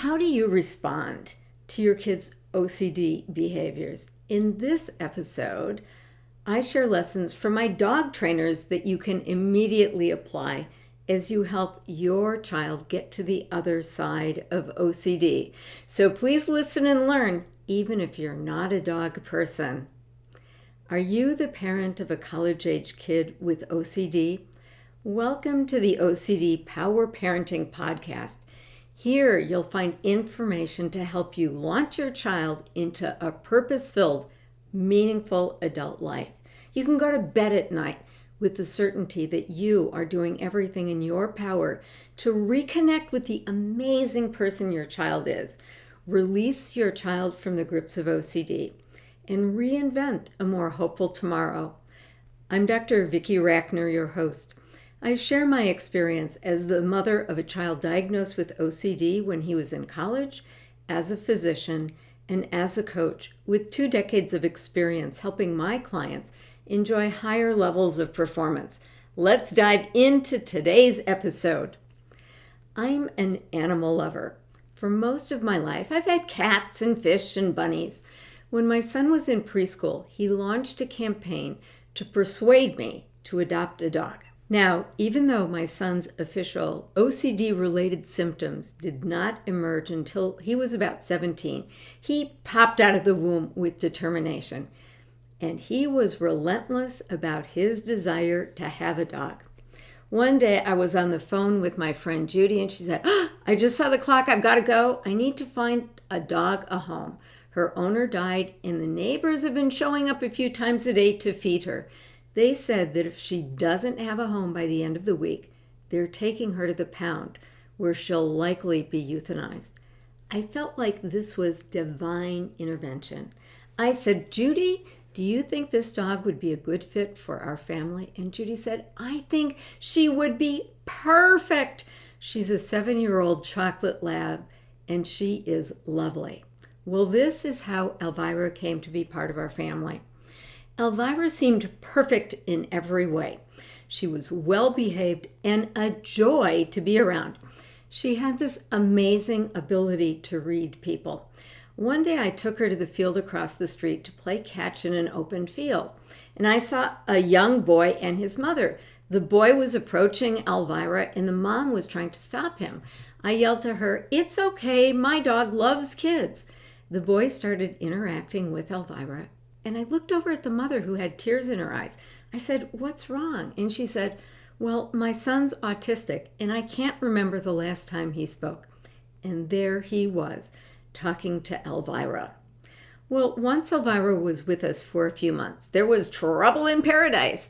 How do you respond to your kids' OCD behaviors? In this episode, I share lessons from my dog trainers that you can immediately apply as you help your child get to the other side of OCD. So please listen and learn, even if you're not a dog person. Are you the parent of a college-age kid with OCD? Welcome to the OCD Power Parenting Podcast. Here you'll find information to help you launch your child into a purpose-filled, meaningful adult life. You can go to bed at night with the certainty that you are doing everything in your power to reconnect with the amazing person your child is, release your child from the grips of OCD, and reinvent a more hopeful tomorrow. I'm Dr. Vicki Rackner, your host. I share my experience as the mother of a child diagnosed with OCD when he was in college, as a physician, and as a coach, with 2 decades of experience helping my clients enjoy higher levels of performance. Let's dive into today's episode. I'm an animal lover. For most of my life, I've had cats and fish and bunnies. When my son was in preschool, he launched a campaign to persuade me to adopt a dog. Now, even though my son's official OCD-related symptoms did not emerge until he was about 17, he popped out of the womb with determination. And he was relentless about his desire to have a dog. One day I was on the phone with my friend Judy and she said, I just saw the clock, I've got to go. I need to find a dog a home. Her owner died and the neighbors have been showing up a few times a day to feed her. They said that if she doesn't have a home by the end of the week, they're taking her to the pound where she'll likely be euthanized. I felt like this was divine intervention. I said, Judy, do you think this dog would be a good fit for our family? And Judy said, I think she would be perfect. She's a 7-year-old chocolate lab, and she is lovely. Well, this is how Elvira came to be part of our family. Elvira seemed perfect in every way. She was well-behaved and a joy to be around. She had this amazing ability to read people. One day I took her to the field across the street to play catch in an open field, and I saw a young boy and his mother. The boy was approaching Elvira, and the mom was trying to stop him. I yelled to her, "It's okay, my dog loves kids." The boy started interacting with Elvira, and I looked over at the mother who had tears in her eyes. I said, "What's wrong?" And she said, "Well, my son's autistic, and I can't remember the last time he spoke." And there he was, talking to Elvira. Well, once Elvira was with us for a few months, there was trouble in paradise.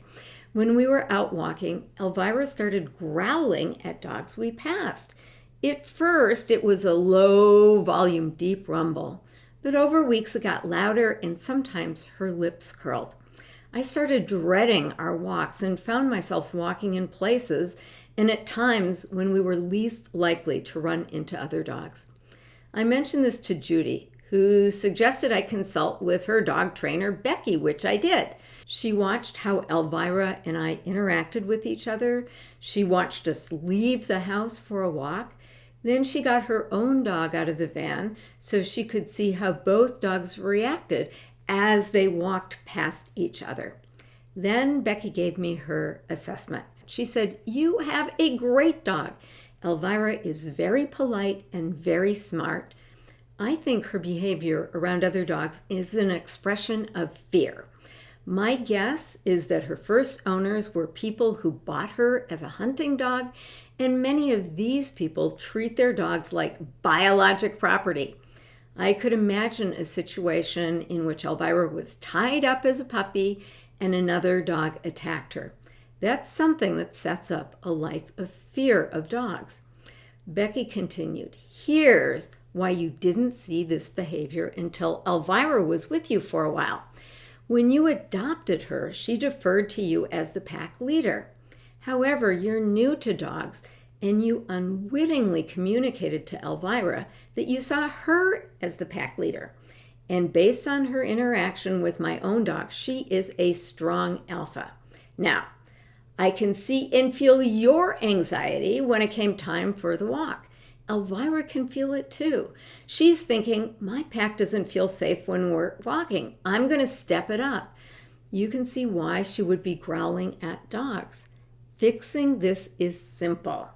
When we were out walking, Elvira started growling at dogs we passed. At first, it was a low-volume, deep rumble, but over weeks it got louder and sometimes her lips curled. I started dreading our walks and found myself walking in places and at times when we were least likely to run into other dogs. I mentioned this to Judy, who suggested I consult with her dog trainer, Becky, which I did. She watched how Elvira and I interacted with each other. She watched us leave the house for a walk. Then she got her own dog out of the van so she could see how both dogs reacted as they walked past each other. Then Becky gave me her assessment. She said, "You have a great dog. Elvira is very polite and very smart. I think her behavior around other dogs is an expression of fear. My guess is that her first owners were people who bought her as a hunting dog, and many of these people treat their dogs like biologic property. I could imagine a situation in which Elvira was tied up as a puppy and another dog attacked her. That's something that sets up a life of fear of dogs." Becky continued, "Here's why you didn't see this behavior until Elvira was with you for a while. When you adopted her, she deferred to you as the pack leader. However, you're new to dogs, and you unwittingly communicated to Elvira that you saw her as the pack leader. And based on her interaction with my own dog, she is a strong alpha. Now, I can see and feel your anxiety when it came time for the walk. Elvira can feel it too. She's thinking, my pack doesn't feel safe when we're walking. I'm going to step it up. You can see why she would be growling at dogs. Fixing this is simple.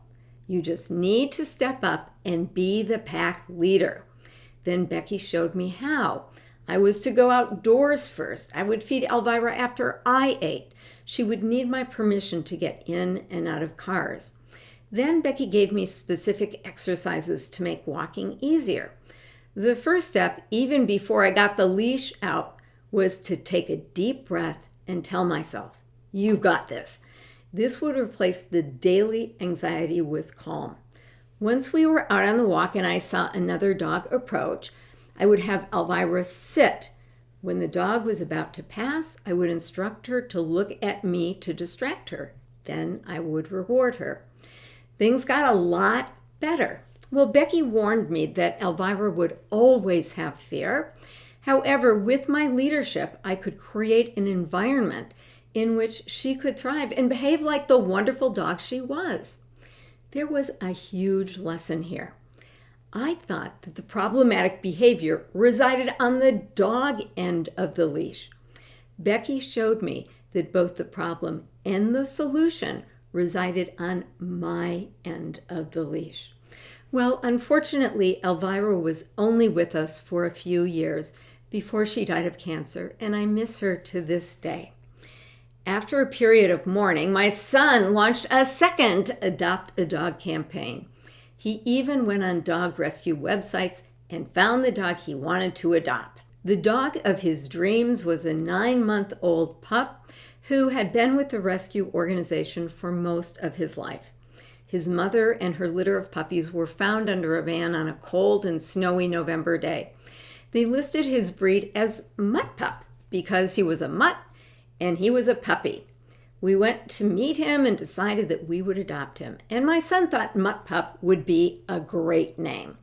You just need to step up and be the pack leader. Then Becky showed me how. I was to go outdoors first. I would feed Elvira after I ate. She would need my permission to get in and out of cars. Then Becky gave me specific exercises to make walking easier. The first step, even before I got the leash out, was to take a deep breath and tell myself, "You've got this." This would replace the daily anxiety with calm. Once we were out on the walk and I saw another dog approach, I would have Elvira sit. When the dog was about to pass, I would instruct her to look at me to distract her. Then I would reward her. Things got a lot better. Well, Becky warned me that Elvira would always have fear. However, with my leadership, I could create an environment in which she could thrive and behave like the wonderful dog she was. There was a huge lesson here. I thought that the problematic behavior resided on the dog end of the leash. Becky showed me that both the problem and the solution resided on my end of the leash. Well, unfortunately, Elvira was only with us for a few years before she died of cancer, and I miss her to this day. After a period of mourning, my son launched a second Adopt a Dog campaign. He even went on dog rescue websites and found the dog he wanted to adopt. The dog of his dreams was a 9-month-old pup who had been with the rescue organization for most of his life. His mother and her litter of puppies were found under a van on a cold and snowy November day. They listed his breed as Mutt Pup because he was a mutt and he was a puppy. We went to meet him and decided that we would adopt him. And my son thought Mutt Pup would be a great name.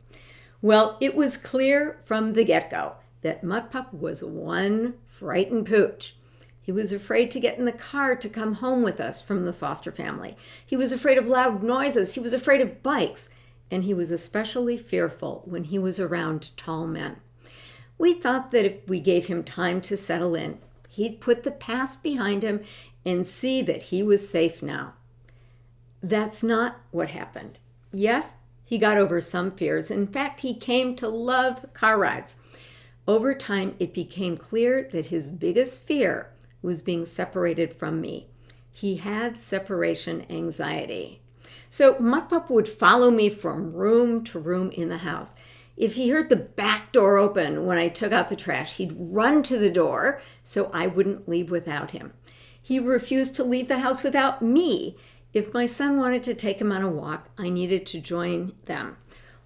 Well, it was clear from the get-go that Mutt Pup was one frightened pooch. He was afraid to get in the car to come home with us from the foster family. He was afraid of loud noises. He was afraid of bikes. And he was especially fearful when he was around tall men. We thought that if we gave him time to settle in, he'd put the past behind him and see that he was safe now. That's not what happened. Yes, he got over some fears. In fact, he came to love car rides. Over time, it became clear that his biggest fear was being separated from me. He had separation anxiety. So Mutt Pup would follow me from room to room in the house. If he heard the back door open when I took out the trash, he'd run to the door so I wouldn't leave without him. He refused to leave the house without me. If my son wanted to take him on a walk, I needed to join them.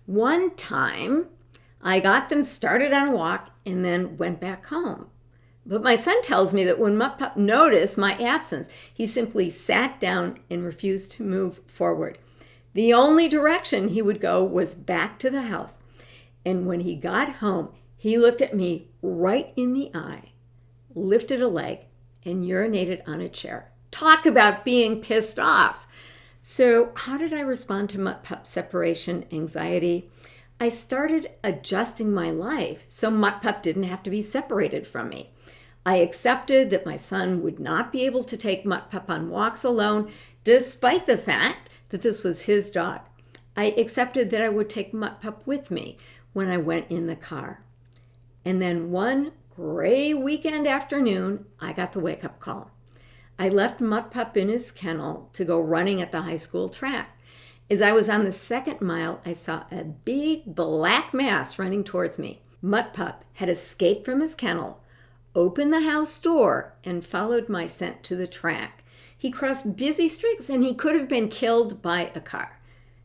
One time, I got them started on a walk and then went back home. But my son tells me that when Mutt Pup noticed my absence, he simply sat down and refused to move forward. The only direction he would go was back to the house. And when he got home, he looked at me right in the eye, lifted a leg, and urinated on a chair. Talk about being pissed off. So how did I respond to Mutt Pup's separation anxiety? I started adjusting my life so Mutt Pup didn't have to be separated from me. I accepted that my son would not be able to take Mutt Pup on walks alone, despite the fact that this was his dog. I accepted that I would take Mutt Pup with me when I went in the car. And then one gray weekend afternoon, I got the wake-up call. I left Mutt Pup in his kennel to go running at the high school track. As I was on the second mile, I saw a big black mass running towards me. Mutt Pup had escaped from his kennel, opened the house door, and followed my scent to the track. He crossed busy streets and he could have been killed by a car.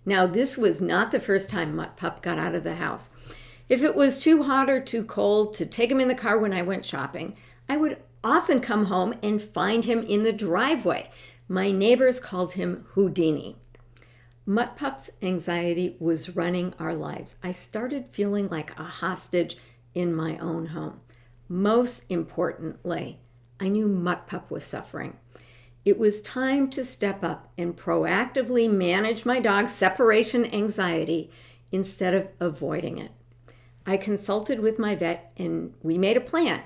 Now, this was not the first time Mutt Pup got out of the house. If it was too hot or too cold to take him in the car when I went shopping, I would often come home and find him in the driveway. My neighbors called him Houdini. Mutt Pup's anxiety was running our lives. I started feeling like a hostage in my own home. Most importantly, I knew Mutt Pup was suffering. It was time to step up and proactively manage my dog's separation anxiety instead of avoiding it. I consulted with my vet and we made a plan.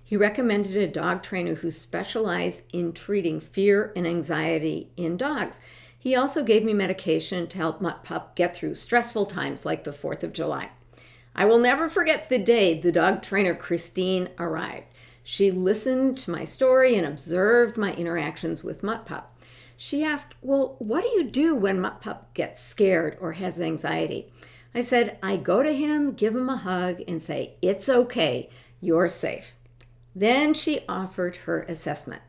He recommended a dog trainer who specialized in treating fear and anxiety in dogs. He also gave me medication to help Mutt Pup get through stressful times like the 4th of July. I will never forget the day the dog trainer Christine arrived. She listened to my story and observed my interactions with Mutt Pup. She asked, well, what do you do when Mutt Pup gets scared or has anxiety? I said, I go to him, give him a hug, and say, it's okay, you're safe. Then she offered her assessment.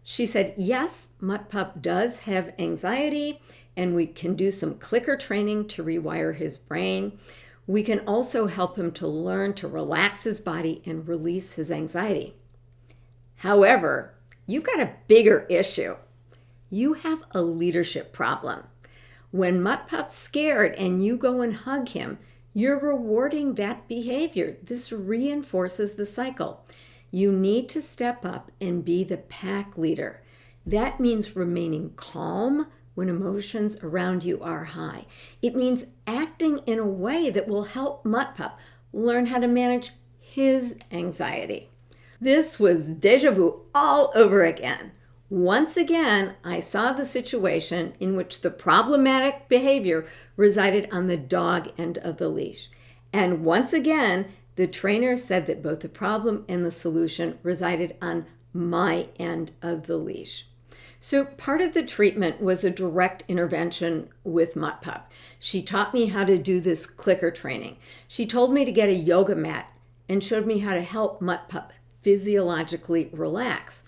She said, yes, Mutt Pup does have anxiety, and we can do some clicker training to rewire his brain. We can also help him to learn to relax his body and release his anxiety. However, you've got a bigger issue. You have a leadership problem. When Mutt Pup's scared and you go and hug him, you're rewarding that behavior. This reinforces the cycle. You need to step up and be the pack leader. That means remaining calm when emotions around you are high. It means acting in a way that will help Mutt Pup learn how to manage his anxiety. This was déjà vu all over again. Once again, I saw the situation in which the problematic behavior resided on the dog end of the leash. And once again, the trainer said that both the problem and the solution resided on my end of the leash. So part of the treatment was a direct intervention with Mutt Pup. She taught me how to do this clicker training. She told me to get a yoga mat and showed me how to help Mutt Pup physiologically relax.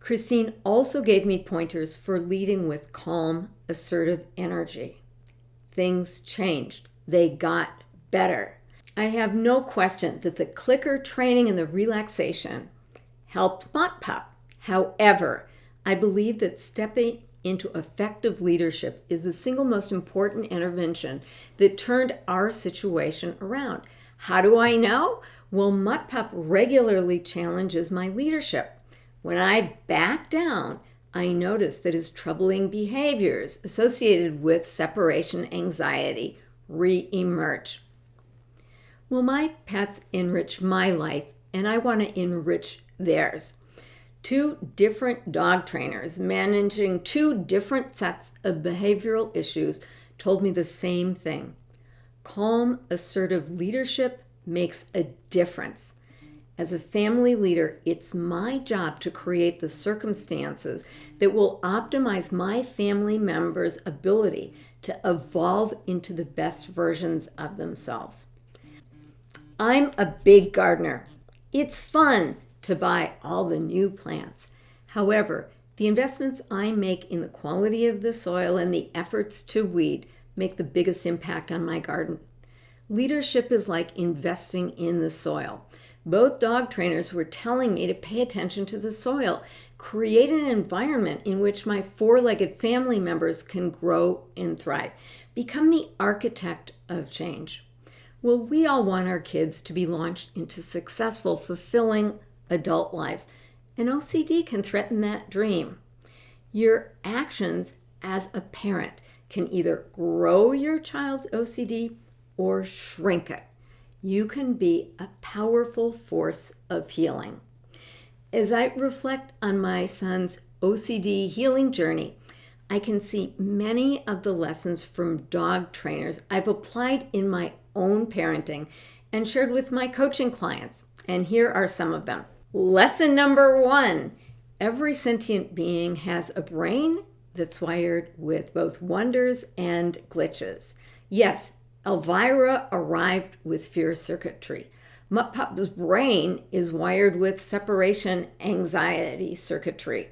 Christine also gave me pointers for leading with calm, assertive energy. Things changed. They got better. I have no question that the clicker training and the relaxation helped Mutt Pup. However, I believe that stepping into effective leadership is the single most important intervention that turned our situation around. How do I know? Well, Mutt Pup regularly challenges my leadership. When I back down, I notice that his troubling behaviors associated with separation anxiety re-emerge. Well, my pets enrich my life, and I want to enrich theirs. 2 different dog trainers managing 2 different sets of behavioral issues told me the same thing. Calm, assertive leadership makes a difference. As a family leader, it's my job to create the circumstances that will optimize my family members' ability to evolve into the best versions of themselves. I'm a big gardener. It's fun to buy all the new plants. However, the investments I make in the quality of the soil and the efforts to weed make the biggest impact on my garden. Leadership is like investing in the soil. Both dog trainers were telling me to pay attention to the soil, create an environment in which my 4-legged family members can grow and thrive, become the architect of change. Well, we all want our kids to be launched into successful, fulfilling adult lives, and OCD can threaten that dream. Your actions as a parent can either grow your child's OCD or shrink it. You can be a powerful force of healing. As I reflect on my son's OCD healing journey, I can see many of the lessons from dog trainers I've applied in my own parenting and shared with my coaching clients. And here are some of them. Lesson number 1, every sentient being has a brain that's wired with both wonders and glitches. Yes, Elvira arrived with fear circuitry. Mutt Pup's brain is wired with separation anxiety circuitry.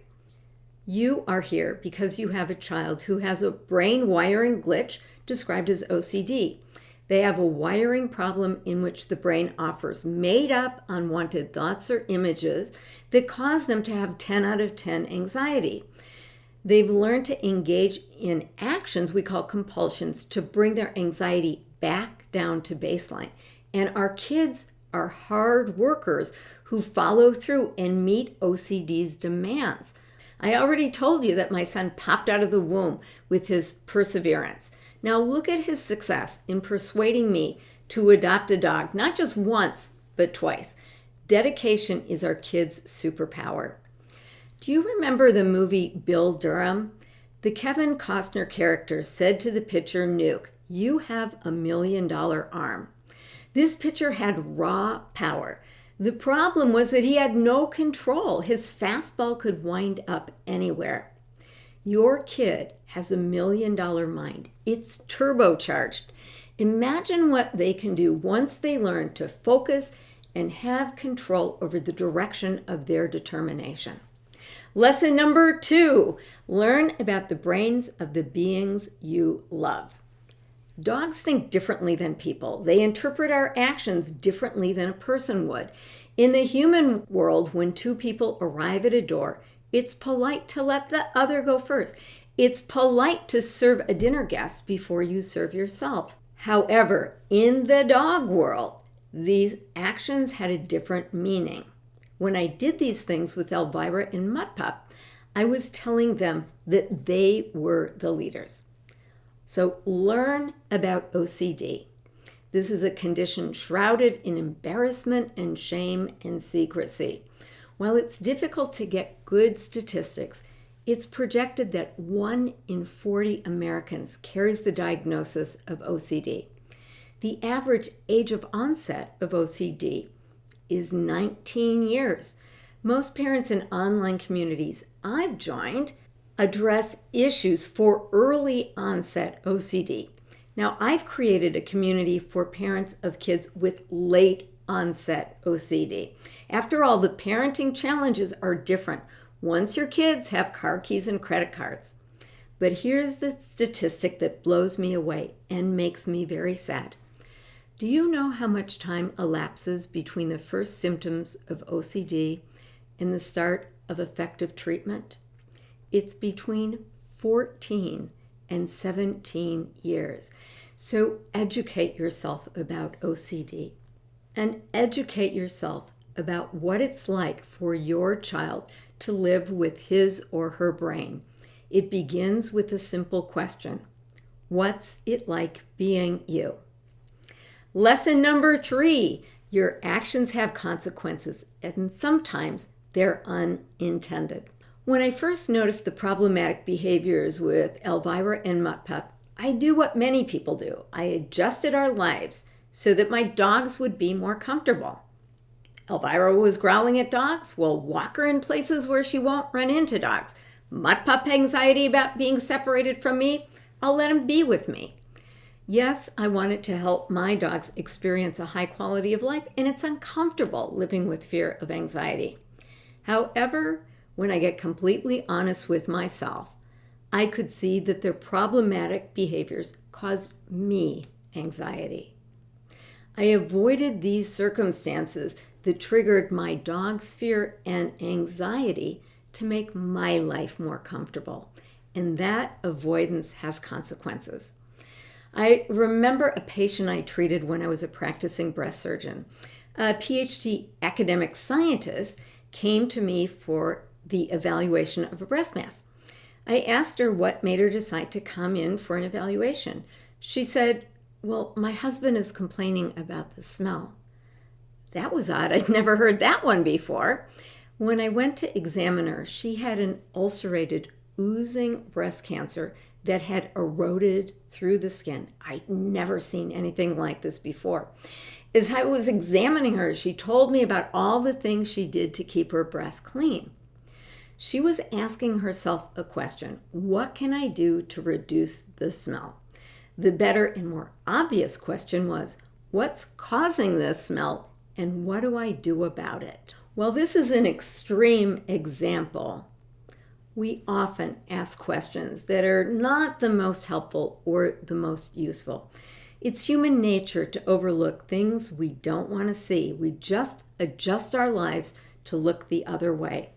You are here because you have a child who has a brain wiring glitch described as OCD. They have a wiring problem in which the brain offers made-up, unwanted thoughts or images that cause them to have 10 out of 10 anxiety. They've learned to engage in actions we call compulsions to bring their anxiety back down to baseline. And our kids are hard workers who follow through and meet OCD's demands. I already told you that my son popped out of the womb with his perseverance. Now look at his success in persuading me to adopt a dog, not just once, but twice. Dedication is our kids' superpower. Do you remember the movie Bill Durham? The Kevin Costner character said to the pitcher, Nuke, "You have $1 million arm." This pitcher had raw power. The problem was that he had no control. His fastball could wind up anywhere. Your kid has $1 million mind. It's turbocharged. Imagine what they can do once they learn to focus and have control over the direction of their determination. Lesson number 2, learn about the brains of the beings you love. Dogs think differently than people. They interpret our actions differently than a person would. In the human world, when two people arrive at a door, it's polite to let the other go first. It's polite to serve a dinner guest before you serve yourself. However, in the dog world, these actions had a different meaning. When I did these things with Elvira and Mutt Pup, I was telling them that they were the leaders. So learn about OCD. This is a condition shrouded in embarrassment and shame and secrecy. While it's difficult to get good statistics, it's projected that 1 in 40 Americans carries the diagnosis of OCD. The average age of onset of OCD is 19 years. Most parents in online communities I've joined address issues for early onset OCD. Now, I've created a community for parents of kids with late onset OCD. After all, the parenting challenges are different once your kids have car keys and credit cards. But here's the statistic that blows me away and makes me very sad. Do you know how much time elapses between the first symptoms of OCD and the start of effective treatment? It's between 14 and 17 years. So educate yourself about OCD and educate yourself about what it's like for your child to live with his or her brain. It begins with a simple question. What's it like being you? Lesson number 3, your actions have consequences, and sometimes they're unintended. When I first noticed the problematic behaviors with Elvira and Mutt Pup, I do what many people do. I adjusted our lives so that my dogs would be more comfortable. Elvira was growling at dogs. Well, walk her in places where she won't run into dogs. Mutt Pup anxiety about being separated from me. I'll let him be with me. Yes, I wanted to help my dogs experience a high quality of life, and it's uncomfortable living with fear of anxiety. However, when I get completely honest with myself, I could see that their problematic behaviors caused me anxiety. I avoided these circumstances that triggered my dog's fear and anxiety to make my life more comfortable. And that avoidance has consequences. I remember a patient I treated when I was a practicing breast surgeon. A PhD academic scientist came to me for the evaluation of a breast mass. I asked her what made her decide to come in for an evaluation. She said, "Well, my husband is complaining about the smell." That was odd. I'd never heard that one before. When I went to examine her, she had an ulcerated, oozing breast cancer that had eroded through the skin. I'd never seen anything like this before. As I was examining her, she told me about all the things she did to keep her breast clean. She was asking herself a question: what can I do to reduce the smell? The better and more obvious question was, what's causing this smell and what do I do about it? Well, this is an extreme example. We often ask questions that are not the most helpful or the most useful. It's human nature to overlook things we don't want to see. We just adjust our lives to look the other way.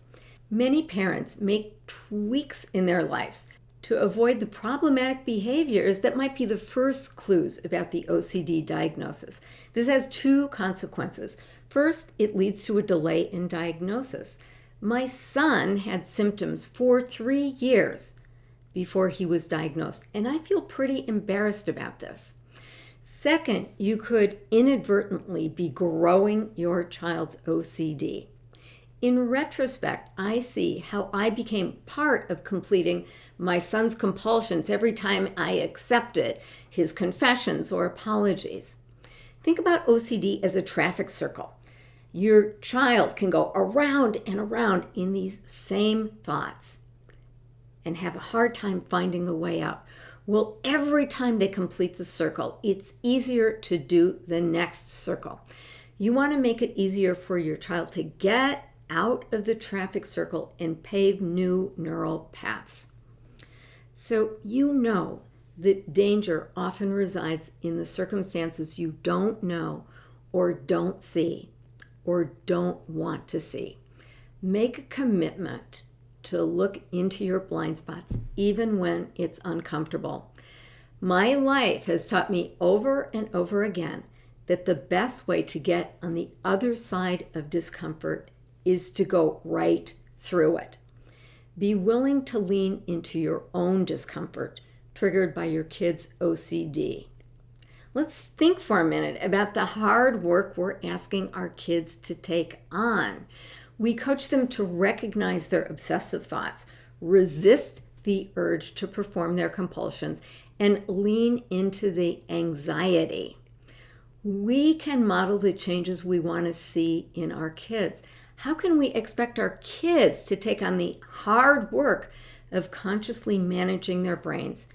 Many parents make tweaks in their lives to avoid the problematic behaviors that might be the first clues about the OCD diagnosis. This has 2 consequences. First, it leads to a delay in diagnosis. My son had symptoms for 3 years before he was diagnosed, and I feel pretty embarrassed about this. Second, you could inadvertently be growing your child's OCD. In retrospect, I see how I became part of completing my son's compulsions every time I accepted his confessions or apologies. Think about OCD as a traffic circle. Your child can go around and around in these same thoughts and have a hard time finding the way out. Well, every time they complete the circle, it's easier to do the next circle. You want to make it easier for your child to get out of the traffic circle and pave new neural paths. So you know that danger often resides in the circumstances you don't know or don't see or don't want to see. Make a commitment to look into your blind spots, even when it's uncomfortable. My life has taught me over and over again that the best way to get on the other side of discomfort is to go right through it. Be willing to lean into your own discomfort triggered by your kid's OCD. Let's think for a minute about the hard work we're asking our kids to take on. We coach them to recognize their obsessive thoughts, resist the urge to perform their compulsions, and lean into the anxiety. We can model the changes we want to see in our kids. How can we expect our kids to take on the hard work of consciously managing their brains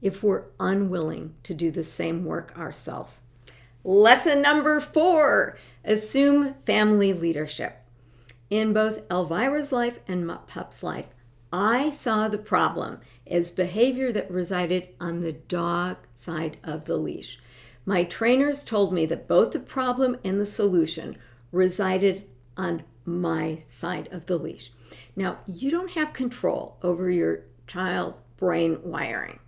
if we're unwilling to do the same work ourselves? Lesson number 4, assume family leadership. In both Elvira's life and Mutt Pup's life, I saw the problem as behavior that resided on the dog side of the leash. My trainers told me that both the problem and the solution resided on my side of the leash. Now, you don't have control over your child's brain wiring.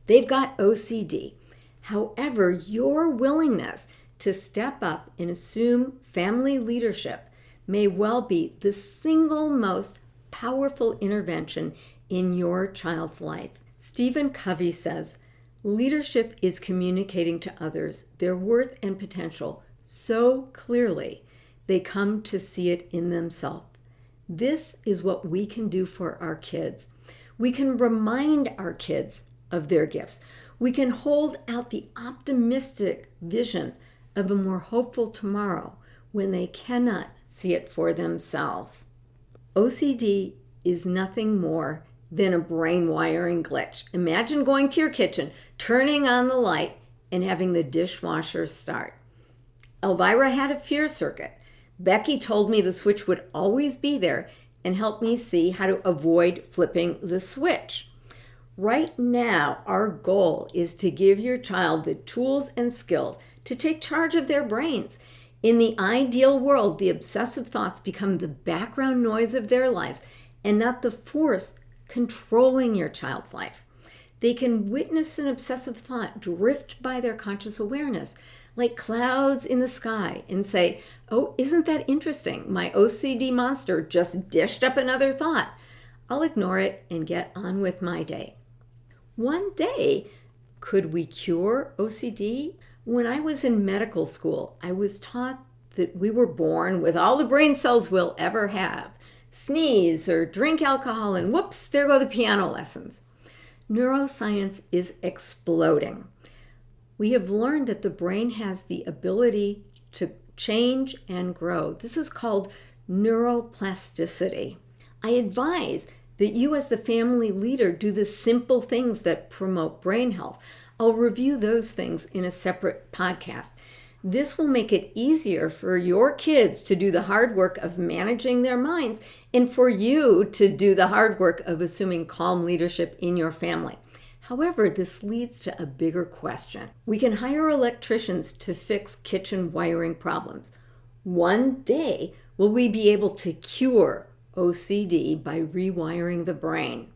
They've got OCD. However, your willingness to step up and assume family leadership may well be the single most powerful intervention in your child's life. Stephen Covey says, leadership is communicating to others their worth and potential so clearly they come to see it in themselves. This is what we can do for our kids. We can remind our kids of their gifts. We can hold out the optimistic vision of a more hopeful tomorrow when they cannot see it for themselves. OCD is nothing more than a brain wiring glitch. Imagine going to your kitchen, turning on the light, and having the dishwasher start. Elvira had a fear circuit. Becky told me the switch would always be there and helped me see how to avoid flipping the switch. Right now, our goal is to give your child the tools and skills to take charge of their brains. In the ideal world, the obsessive thoughts become the background noise of their lives and not the force controlling your child's life. They can witness an obsessive thought drift by their conscious awareness, like clouds in the sky, and say, oh, isn't that interesting? My OCD monster just dished up another thought. I'll ignore it and get on with my day. One day, could we cure OCD? When I was in medical school, I was taught that we were born with all the brain cells we'll ever have. Sneeze or drink alcohol and whoops, there go the piano lessons. Neuroscience is exploding. We have learned that the brain has the ability to change and grow. This is called neuroplasticity. I advise that you as the family leader do the simple things that promote brain health. I'll review those things in a separate podcast. This will make it easier for your kids to do the hard work of managing their minds and for you to do the hard work of assuming calm leadership in your family. However, this leads to a bigger question. We can hire electricians to fix kitchen wiring problems. One day, will we be able to cure OCD by rewiring the brain?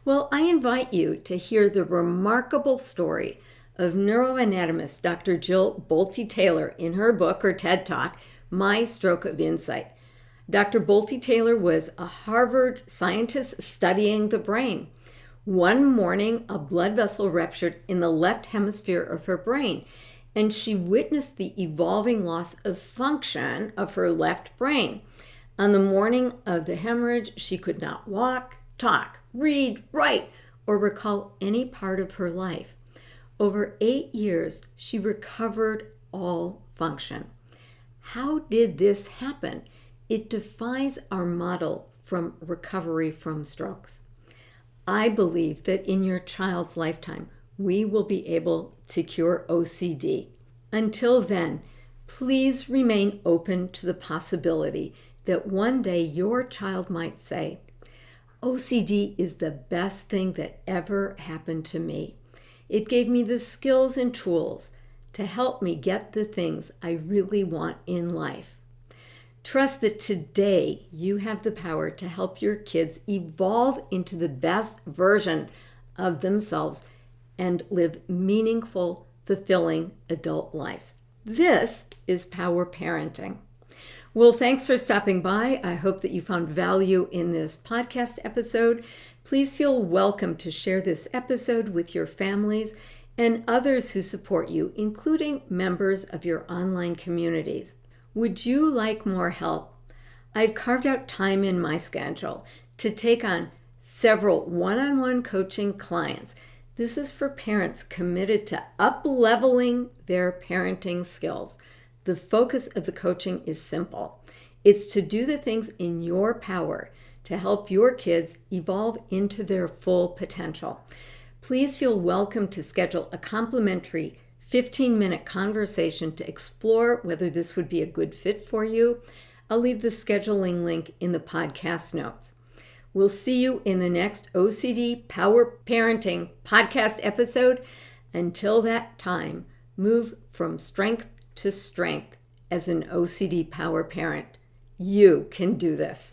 Well, I invite you to hear the remarkable story of neuroanatomist Dr. Jill Bolte-Taylor in her book or TED Talk, My Stroke of Insight. Dr. Bolte-Taylor was a Harvard scientist studying the brain. One morning, a blood vessel ruptured in the left hemisphere of her brain, and she witnessed the evolving loss of function of her left brain. On the morning of the hemorrhage, she could not walk, talk, read, write, or recall any part of her life. Over 8 years, she recovered all function. How did this happen? It defies our model from recovery from strokes. I believe that in your child's lifetime, we will be able to cure OCD. Until then, please remain open to the possibility that one day your child might say, OCD is the best thing that ever happened to me. It gave me the skills and tools to help me get the things I really want in life. Trust that today you have the power to help your kids evolve into the best version of themselves and live meaningful, fulfilling adult lives. This is Power Parenting. Well, thanks for stopping by. I hope that you found value in this podcast episode. Please feel welcome to share this episode with your families and others who support you, including members of your online communities. Would you like more help? I've carved out time in my schedule to take on several one-on-one coaching clients. This is for parents committed to up-leveling their parenting skills. The focus of the coaching is simple. It's to do the things in your power to help your kids evolve into their full potential. Please feel welcome to schedule a complimentary 15-minute conversation to explore whether this would be a good fit for you. I'll leave the scheduling link in the podcast notes. We'll see you in the next OCD Power Parenting podcast episode. Until that time, move from strength to strength as an OCD power parent. You can do this.